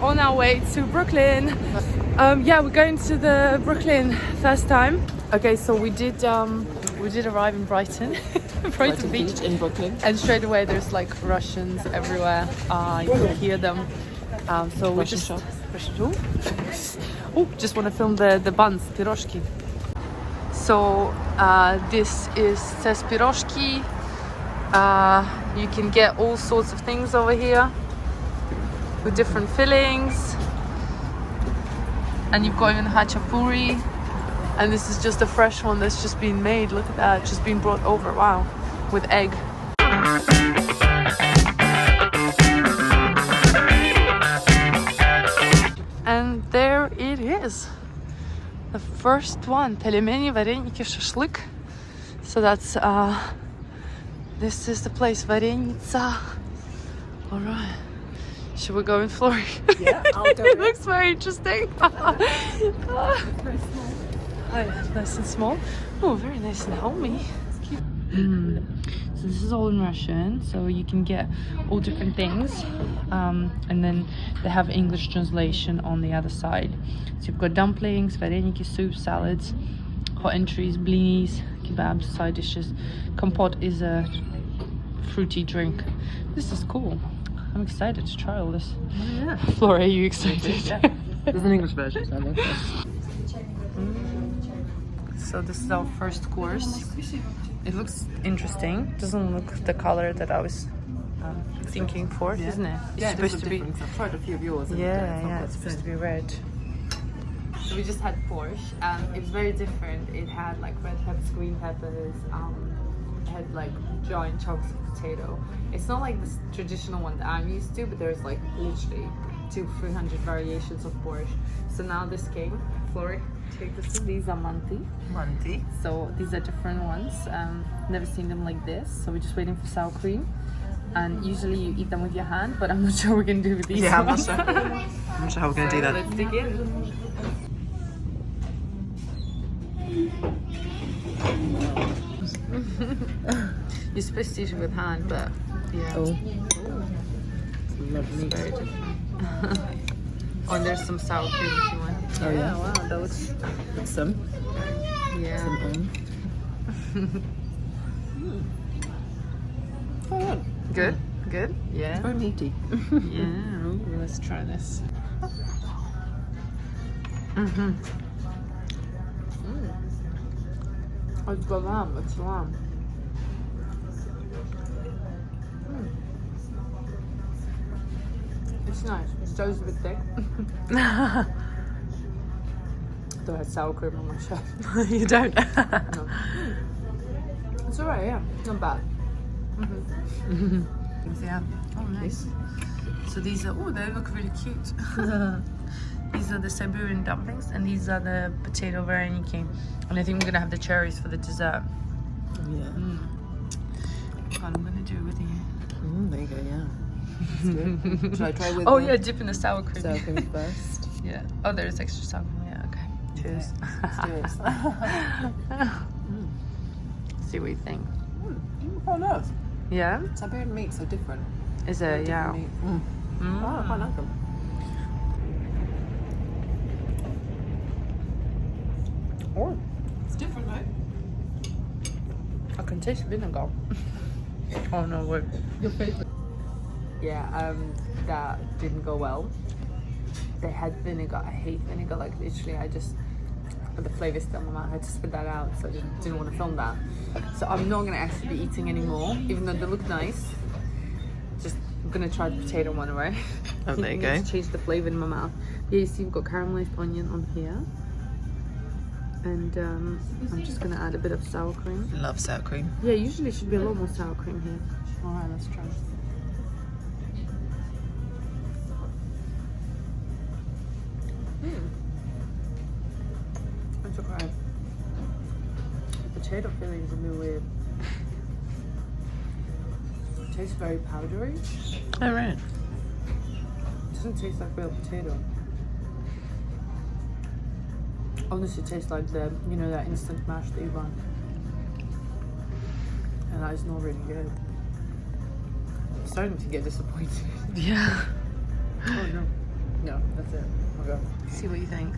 on our way to Brooklyn. Yeah, we're going to the Brooklyn first time. Okay, so we did arrive in Brighton. Brighton Beach in Brooklyn. And straight away there's like Russians everywhere. You can hear them. So we just just want to film the buns, piroshki. So this is says piroshki. You can get all sorts of things over here with different fillings, and you've got even hachapuri, and this is just a fresh one that's just been made. Look at that, just been brought over. Wow, with egg. And there it is, the first one. Пельмени, вареники, шашлык. So that's this is the place, Vareniца. All right. Should we go in, Flory? Yeah, I'll do It looks very interesting. Nice and small. Oh, very nice and homey. It's cute. So this is all in Russian, so you can get all different things. And then they have English translation on the other side. So you've got dumplings, vareniki, soup, salads, hot entries, blinis, kebabs, side dishes. Kompot is a fruity drink. This is cool. I'm excited to try all this. Oh, yeah. Flora, are you excited? Yeah. There's an English version, so I think. So this is our first course. It looks interesting. Doesn't look the color that I was thinking for, isn't it? It's supposed to be. I've tried a few of yours. Yeah, it's supposed to be red. So we just had borscht. It was very different. It had like red peppers, green peppers. It had like giant chunks of potato. It's not like this traditional one that I'm used to, but there's like literally 200-300 variations of borscht. So now this came. Flory, take this. These are manti. Manti. So these are different ones. Never seen them like this. So we're just waiting for sour cream. And usually you eat them with your hand, but I'm not sure we're gonna do with these. Yeah, I'm not ones. sure. I'm not sure how we're gonna do that. Let's dig in. You're supposed to eat it with hand, but yeah. Oh. Lovely. It's very different. Oh, and there's some sour cream if you want. Oh yeah. Wow, that looks. Some. Yeah. Some Oh, yeah. Good. Good. It's Yeah. very meaty. Yeah. Ooh, let's try this. Mhm. It's the lamb. It's lamb. It's nice. It's just a bit thick. Though I had sour cream on my shirt. You don't. No. It's alright, yeah. Not bad. Yeah. Oh, nice. So these are, they look really cute. These are the Siberian dumplings, and these are the potato vareniki. And I think we're gonna have the cherries for the dessert. Yeah. God, I'm gonna do it with you. There you go. Yeah. That's good. Should I try with? Oh yeah, dip in the sour cream. Sour cream first. Yeah. Oh, there's extra sour cream. Yeah. Okay. Cheers. Cheers. See what you think. Oh no. Yeah. Siberian meat's so different. Is it? Yeah. Meat. Oh, I quite like them. Oh, It's different, right? I can taste vinegar. Oh no, wait. Your favorite? Yeah, that didn't go well. They had vinegar. I hate vinegar. Like literally, the flavor still in my mouth. I had to spit that out, so I didn't want to film that. So I'm not gonna actually be eating anymore, even though they look nice. Just gonna try the potato one, right? Oh, there you go. Just change the flavor in my mouth. Yeah, you see, we've got caramelized onion on here, and I'm just gonna add a bit of sour cream. Love sour cream. Yeah, usually should be a lot more sour cream here. All right, let's try. It's okay. The potato filling is a bit weird. It tastes very powdery. Oh right. It doesn't taste like real potato. Honestly, it tastes like that instant mash that you buy. And that is not really good. I'm starting to get disappointed. Yeah. Oh no. No, that's it. I'll go. See what you think.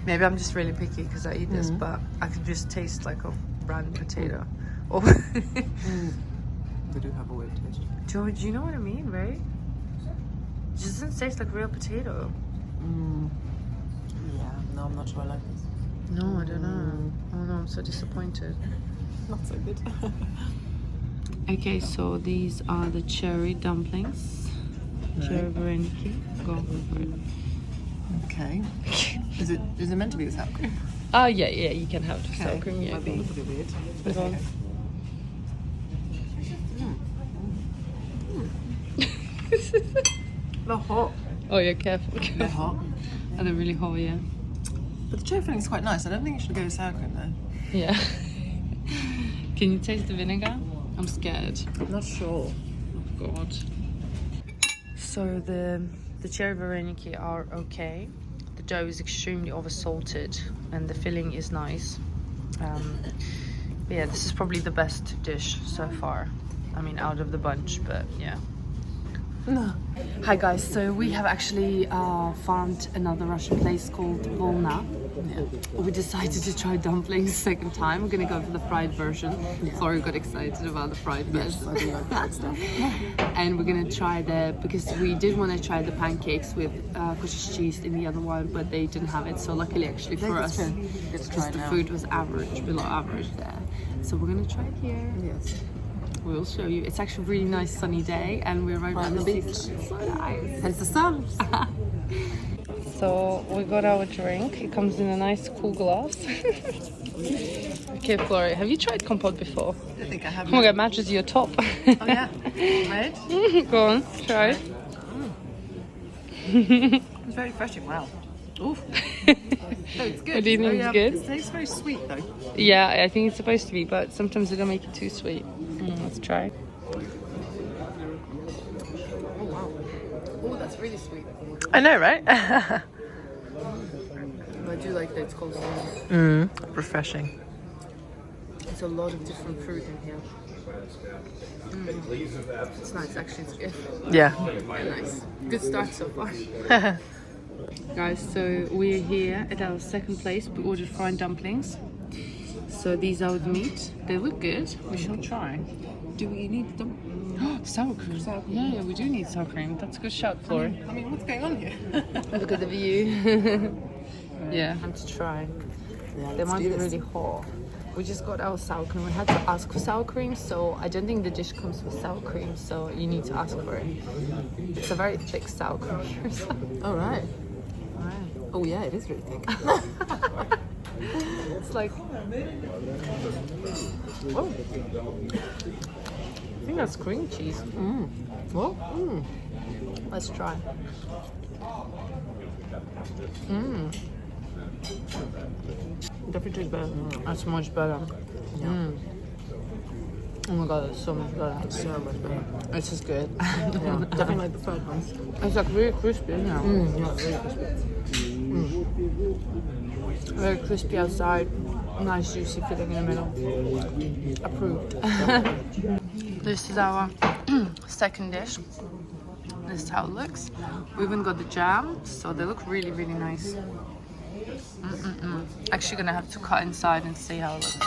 Maybe I'm just really picky because I eat this, but I can just taste like a brand potato. Oh. They do have a weird taste. Do you know what I mean, right? It just doesn't taste like real potato. Yeah, no, I'm not sure I like this. No, I don't know. Oh no, I'm so disappointed. Not so good. Okay, so these are the cherry dumplings. Cherry vareniki. Go for it. Okay. Is it meant to be the sour cream? Oh yeah, you can have the sour cream. Yeah, I thought it was a bit weird. But Go on. okay. They're hot. Oh, you're careful. They're hot. Oh, they're really hot, yeah. But the cherry filling is quite nice. I don't think you should go with sour cream though. Yeah. Can you taste the vinegar? I'm scared. I'm not sure. Oh God. So the cherry vareniki are okay. The dough is extremely over salted and the filling is nice. But yeah, this is probably the best dish so far. I mean, out of the bunch, but yeah. No. Hi guys, so we have actually found another Russian place called Volna. Yeah. We decided to try dumplings second time. We're gonna go for the fried version. Flora got excited about the fried version. I do like that stuff. And we're gonna try because we did want to try the pancakes with cottage cheese in the other one, but they didn't have it. So luckily, actually for us, because the food was below average there. So we're gonna try it here. Yes. We'll show you. It's actually a really nice sunny day, and we're right on the beach. It's so nice. Hence the sun. So we got our drink. It comes in a nice cool glass. Okay, Flora, have you tried compote before? I think I have. Oh my god, it matches your top. Oh yeah. Right? Go on, try it. It's very fresh. Wow. Oof. No, it's good. What do you think? It's good? It tastes very sweet though. Yeah, I think it's supposed to be, but sometimes they don't make it too sweet. Let's try. Oh wow. Oh, that's really sweet. I know, right? I do like that it's called Refreshing. It's a lot of different fruit in here. It's nice, actually. It's good. Yeah. Very nice. Good start so far. Guys, so we're here at our second place. We ordered fried dumplings. So these are with meat. They look good. We shall try. Do we need them? Sour cream. Yeah, we do need sour cream. That's a good shout, Flora. I mean, what's going on here? Look at the view. Yeah, time to try. They might be really hot. We just got our sour cream. We had to ask for sour cream, so I don't think the dish comes with sour cream, so you need to ask for it. It's a very thick sour cream here. So. All right. Alright. Oh yeah, it is really thick. It's like... Oh. I think that's cream cheese. Well, Let's try. definitely tastes better. That's much better. Yeah. Oh my god, that's so much better. So much better. This is good. Yeah. Definitely like the fried ones. It's like really crispy, isn't it? Yeah, really crispy. Very crispy outside, nice juicy filling in the middle. Approved. This is our second dish. This is how it looks. We even got the jam, so they look really, really nice. Actually gonna have to cut inside and see how it looks.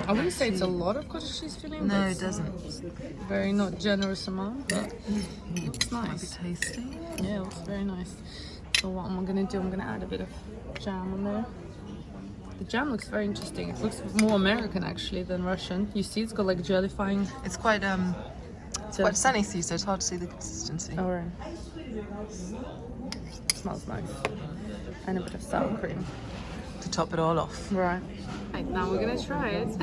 I wouldn't say it's a lot of cottage cheese filling. No, but it it's doesn't. very not generous amount, but it looks nice. Tasty. Yeah, it looks very nice. So what I'm gonna do, I'm gonna add a bit of jam on there. The jam looks very interesting. It looks more American actually than Russian. You see, it's got like jellifying. It's quite quite sunny, so it's hard to see the consistency. Alright. Smells nice. And a bit of sour cream. To top it all off. Right. Right, now we're gonna try it.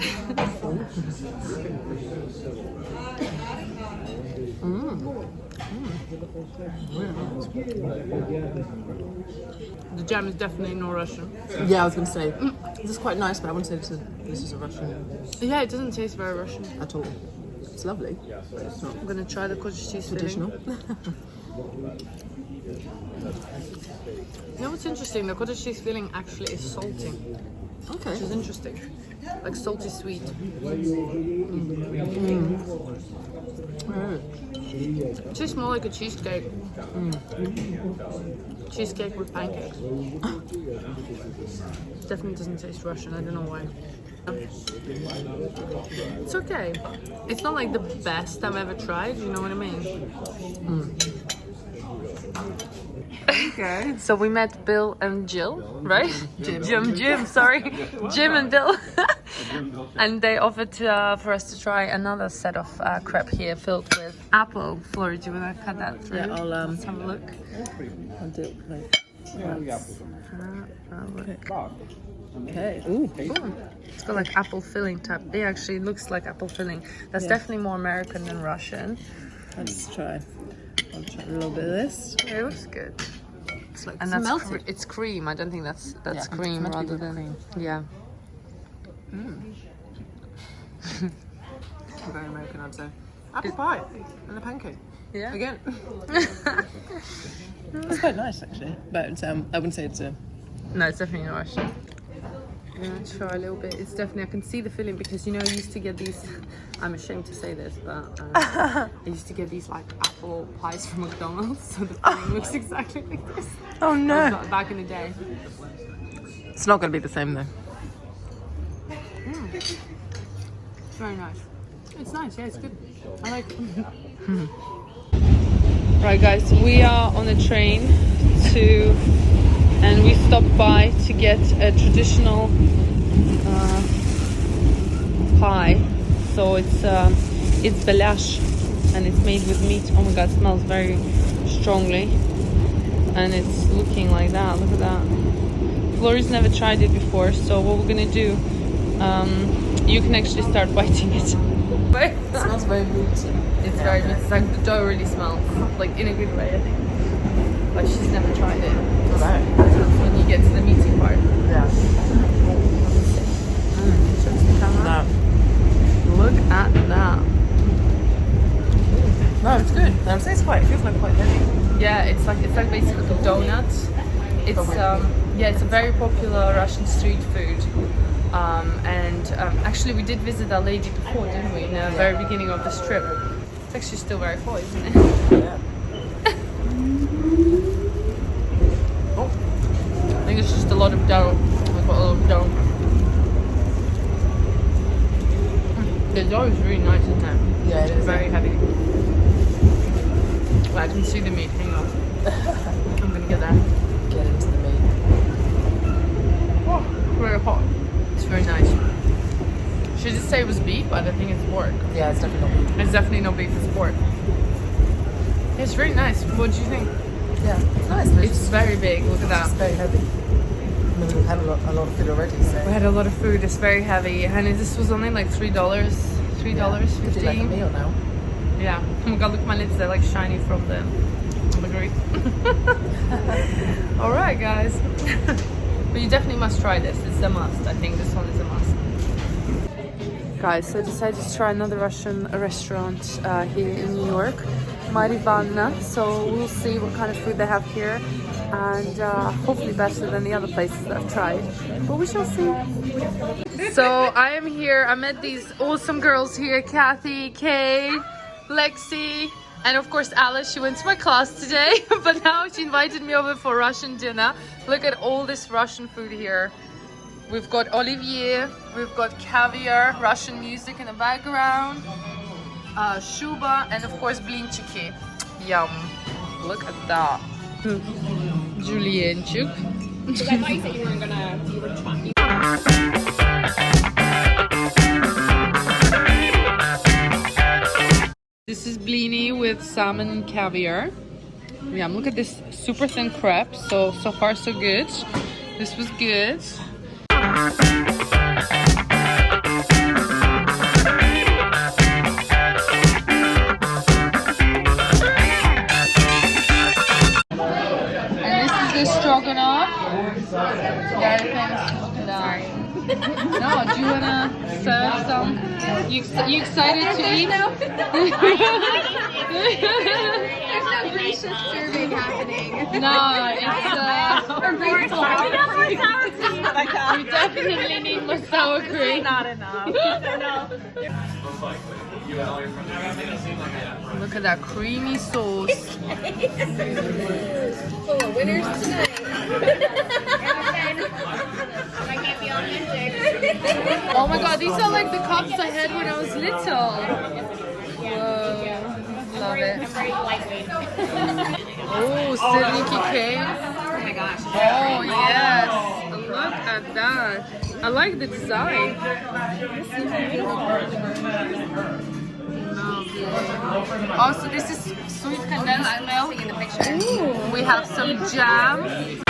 The jam is definitely not Russian. Yeah, I was going to say, this is quite nice, but I wouldn't say this is a Russian Yeah, it doesn't taste very Russian. at all. It's lovely, but it's not I'm gonna try the cottage cheese traditional. filling. You know what's interesting? The cottage cheese filling actually is salty, Okay. which is interesting. like salty sweet. It tastes more like a cheesecake. Cheesecake with pancakes. Definitely doesn't taste Russian. I don't know why. It's okay. It's not like the best I've ever tried. You know what I mean? Okay. So we met Bill and Jill, right? Jim. Sorry, Jim and Bill. And they offered for us to try another set of crepe here filled with apple. Flora, do you want to cut that through? Yeah, Let's have a look. I'll do it. Look. Okay. Ooh. It's got like apple filling type. It actually looks like apple filling. That's definitely more American than Russian. Let's try. I'll try a little bit of this. It looks good. It's like And that's it's cream. I don't think that's cream rather than cream. Yeah. Very American, I'd say. Apple pie and a pancake. Yeah. Again. It's quite nice actually, but it's, I wouldn't say it's a. No, it's definitely not Russian. I'm gonna try a little bit. It's definitely, I can see the filling because you know I used to get these. I'm ashamed to say this, but I used to get these like apple pies from McDonald's, so the filling looks exactly like this. Oh no! Back in the day. It's not going to be the same though. It's very nice. It's nice. Yeah, it's good. I like it. Right, guys, we are on a train and we stopped by to get a traditional pie. So it's belash and it's made with meat. Oh my god, it smells very strongly. And it's looking like that. Look at that. Flori's never tried it before, so what we're gonna do, you can actually start biting it. It smells very meaty. It's very meaty. It's like the dough really smells, like in a good way, I think. But she's never tried it. Right. When you get to the meaty part. Yeah. No. Look at that. No, it's good. I would say it feels like quite heavy. Yeah, it's like basically a donut. It's it's a very popular Russian street food. Actually we did visit that lady before, didn't we? In the very beginning of this trip. It's actually still very full, isn't it? Yeah. I think it's just a lot of dough. We've got a lot of dough. The dough is really nice, isn't it? Yeah, it is. Very heavy. Well, I can see the meat. Hang on. I'm gonna get that. Get into the meat. Oh, very hot. It's very nice. She did say it was beef, but I think it's pork. Yeah, it's definitely not beef. It's definitely not beef, it's pork. It's really nice. What do you think? Yeah, it's nice. It's very big. Look at that. It's very heavy. I mean, we've had a lot of food already, so. We had a lot of food. It's very heavy, and this was only like $3, $3.50. Could do like a meal now. Yeah. Oh my god, look at my lids. They're like shiny from the grease. All right, guys. But you definitely must try this. It's a must. I think this one is a must. Guys, so I decided to try another Russian restaurant here in New York, Marivanna. So we'll see what kind of food they have here, and hopefully better than the other places that I've tried. But we shall see. So I am here. I met these awesome girls here: Kathy, Kay, Lexi, and of course Alice. She went to my class today, but now she invited me over for Russian dinner. Look at all this Russian food here. We've got Olivier, we've got caviar, Russian music in the background, shuba, and of course blinchiki. Yum. Look at that. Julienchuk. Because I thought you said you were trying. This is blini with salmon and caviar. Yum. Look at this super thin crepe. So far so good. This was good. Stroganoff. Very famous. Look at that. No, do you wanna serve some? You excited to eat? There's no gracious serving happening. No, it's or more sour cream. We definitely need more sour cream. Not enough. Look at that creamy sauce. Full of winners tonight. I can't be authentic. Oh my god, these are like the cups I had when I was little. Whoa. Love it. I'm very lightweight. Oh, Sneaky cake. Oh my gosh. Oh yes. Look at that. I like the design. Also, this is sweet condensed milk. In the picture. We have some jam.